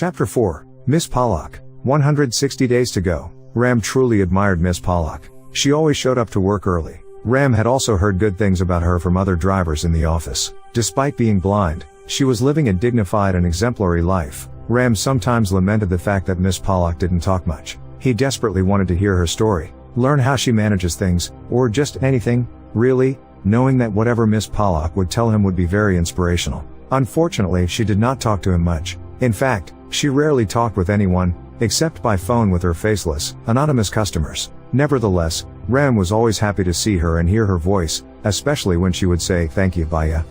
Chapter 4. Miss Pollock. 160 days to go. Ram truly admired Miss Pollock. She always showed up to work early. Ram had also heard good things about her from other drivers in the office. Despite being blind, she was living a dignified and exemplary life. Ram sometimes lamented the fact that Miss Pollock didn't talk much. He desperately wanted to hear her story, learn how she manages things, or just anything, really, knowing that whatever Miss Pollock would tell him would be very inspirational. Unfortunately, she did not talk to him much. In fact, she rarely talked with anyone, except by phone with her faceless, anonymous customers. Nevertheless, Ram was always happy to see her and hear her voice, especially when she would say, "Thank you, Baya."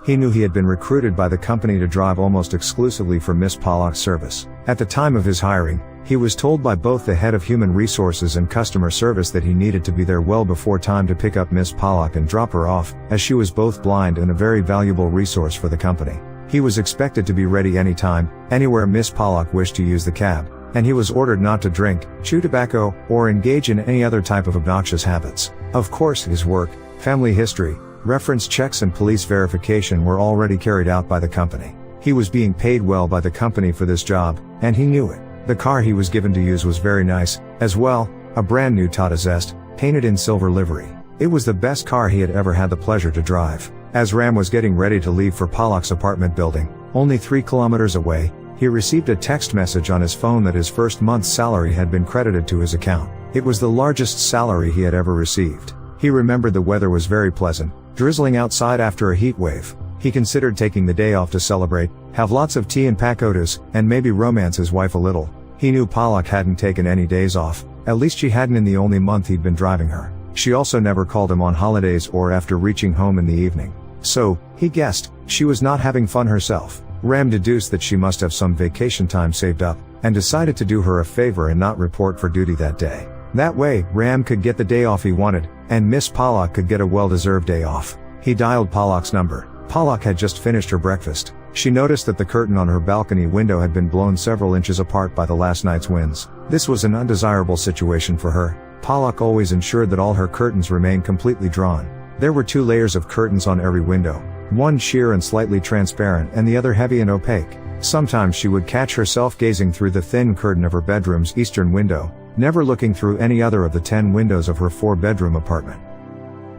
He knew he had been recruited by the company to drive almost exclusively for Miss Pollock's service. At the time of his hiring, he was told by both the head of human resources and customer service that he needed to be there well before time to pick up Miss Pollock and drop her off, as she was both blind and a very valuable resource for the company. He was expected to be ready anytime, anywhere Miss Pollock wished to use the cab, and he was ordered not to drink, chew tobacco, or engage in any other type of obnoxious habits. Of course, his work, family history, reference checks and police verification were already carried out by the company. He was being paid well by the company for this job, and he knew it. The car he was given to use was very nice, as well, a brand new Tata Zest, painted in silver livery. It was the best car he had ever had the pleasure to drive. As Ram was getting ready to leave for Pollock's apartment building, only 3 kilometers away, he received a text message on his phone that his first month's salary had been credited to his account. It was the largest salary he had ever received. He remembered the weather was very pleasant, drizzling outside after a heat wave. He considered taking the day off to celebrate, have lots of tea and pacotas, and maybe romance his wife a little. He knew Pollock hadn't taken any days off, at least she hadn't in the only month he'd been driving her. She also never called him on holidays or after reaching home in the evening. So, he guessed, she was not having fun herself. Ram deduced that she must have some vacation time saved up, and decided to do her a favor and not report for duty that day. That way, Ram could get the day off he wanted, and Miss Pollock could get a well-deserved day off. He dialed Pollock's number. Pollock had just finished her breakfast. She noticed that the curtain on her balcony window had been blown several inches apart by the last night's winds. This was an undesirable situation for her. Pollock always ensured that all her curtains remained completely drawn. There were 2 layers of curtains on every window, one sheer and slightly transparent and the other heavy and opaque. Sometimes she would catch herself gazing through the thin curtain of her bedroom's eastern window, never looking through any other of the 10 windows of her 4-bedroom apartment.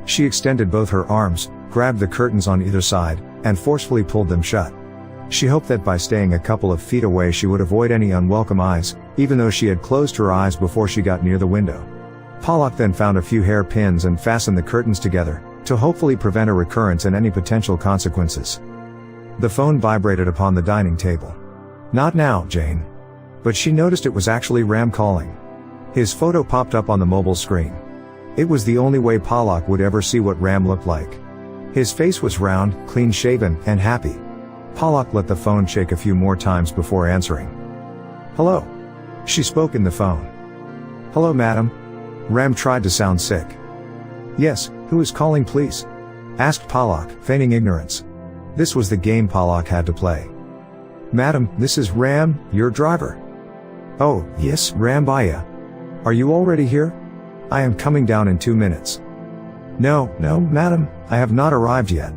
She extended both her arms, grabbed the curtains on either side, and forcefully pulled them shut. She hoped that by staying a couple of feet away she would avoid any unwelcome eyes, even though she had closed her eyes before she got near the window. Pollock then found a few hair pins and fastened the curtains together, to hopefully prevent a recurrence and any potential consequences. The phone vibrated upon the dining table. "Not now, Jane." But she noticed it was actually Ram calling. His photo popped up on the mobile screen. It was the only way Pollock would ever see what Ram looked like. His face was round, clean-shaven, and happy. Pollock let the phone shake a few more times before answering. "Hello." She spoke in the phone. "Hello, madam." Ram tried to sound sick. "Yes, who is calling, please?" asked Pollock, feigning ignorance. This was the game Pollock had to play. "Madam, this is Ram, your driver." "Oh, yes, Ram Baya. Are you already here? I am coming down in 2 minutes." No, madam, I have not arrived yet."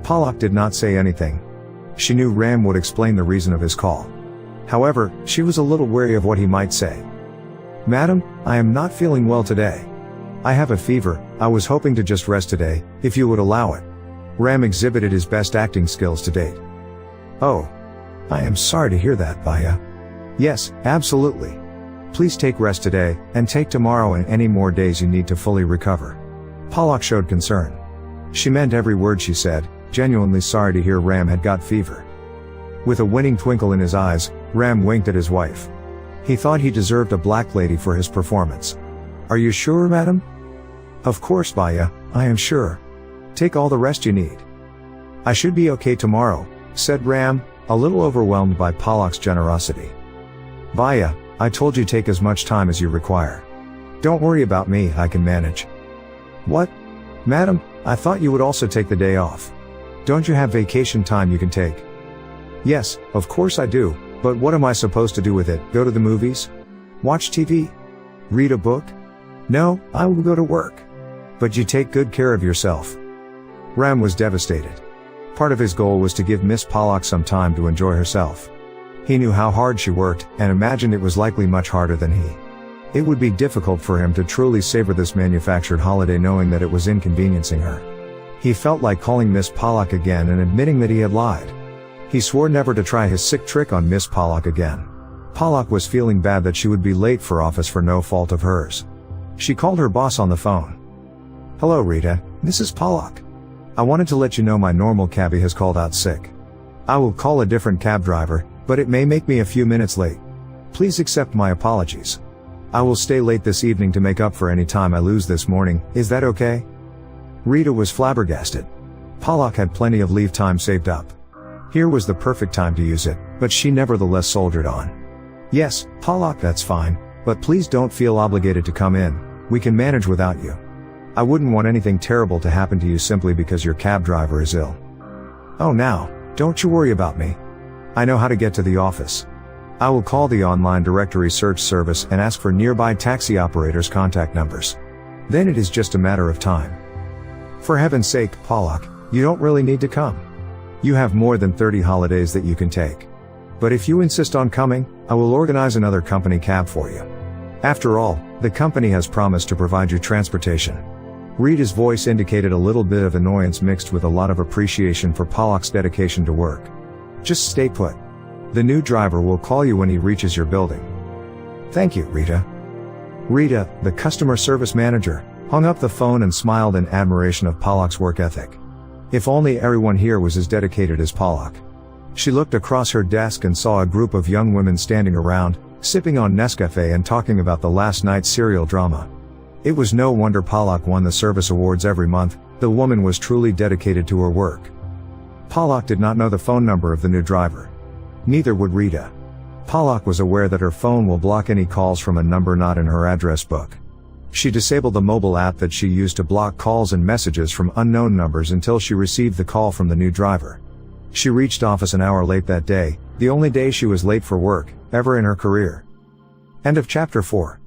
Pollock did not say anything. She knew Ram would explain the reason of his call. However, she was a little wary of what he might say. "Madam, I am not feeling well today. I have a fever. I was hoping to just rest today, if you would allow it." Ram exhibited his best acting skills to date. "Oh. I am sorry to hear that, Baya." "Yes, absolutely. Please take rest today, and take tomorrow and any more days you need to fully recover." Pollock showed concern. She meant every word she said, genuinely sorry to hear Ram had got fever. With a winning twinkle in his eyes, Ram winked at his wife. He thought he deserved a black lady for his performance. "Are you sure, madam?" "Of course, Baya, I am sure. Take all the rest you need." "I should be okay tomorrow," said Ram, a little overwhelmed by Pollock's generosity. "Baya, I told you take as much time as you require. Don't worry about me, I can manage." "What? Madam, I thought you would also take the day off. Don't you have vacation time you can take?" "Yes, of course I do, but what am I supposed to do with it? Go to the movies? Watch TV? Read a book? No, I will go to work. But you take good care of yourself." Ram was devastated. Part of his goal was to give Miss Pollock some time to enjoy herself. He knew how hard she worked, and imagined it was likely much harder than he. It would be difficult for him to truly savor this manufactured holiday knowing that it was inconveniencing her. He felt like calling Miss Pollock again and admitting that he had lied. He swore never to try his sick trick on Miss Pollock again. Pollock was feeling bad that she would be late for office for no fault of hers. She called her boss on the phone. "Hello Rita, Mrs. Pollock. I wanted to let you know my normal cabbie has called out sick. I will call a different cab driver, but it may make me a few minutes late. Please accept my apologies. I will stay late this evening to make up for any time I lose this morning, is that okay?" Rita was flabbergasted. Pollock had plenty of leave time saved up. Here was the perfect time to use it, but she nevertheless soldiered on. "Yes, Pollock, that's fine, but please don't feel obligated to come in, we can manage without you. I wouldn't want anything terrible to happen to you simply because your cab driver is ill." "Oh now, don't you worry about me. I know how to get to the office. I will call the online directory search service and ask for nearby taxi operators' contact numbers. Then it is just a matter of time." "For heaven's sake, Pollock, you don't really need to come. You have more than 30 holidays that you can take. But if you insist on coming, I will organize another company cab for you. After all, the company has promised to provide you transportation." Rita's voice indicated a little bit of annoyance mixed with a lot of appreciation for Pollock's dedication to work. "Just stay put. The new driver will call you when he reaches your building." "Thank you, Rita." Rita, the customer service manager, hung up the phone and smiled in admiration of Pollock's work ethic. If only everyone here was as dedicated as Pollock. She looked across her desk and saw a group of young women standing around, sipping on Nescafe and talking about the last night's serial drama. It was no wonder Pollock won the service awards every month. The woman was truly dedicated to her work. Pollock did not know the phone number of the new driver. Neither would Rita. Pollock was aware that her phone will block any calls from a number not in her address book. She disabled the mobile app that she used to block calls and messages from unknown numbers until she received the call from the new driver. She reached office an hour late that day, the only day she was late for work, ever in her career. End of chapter 4.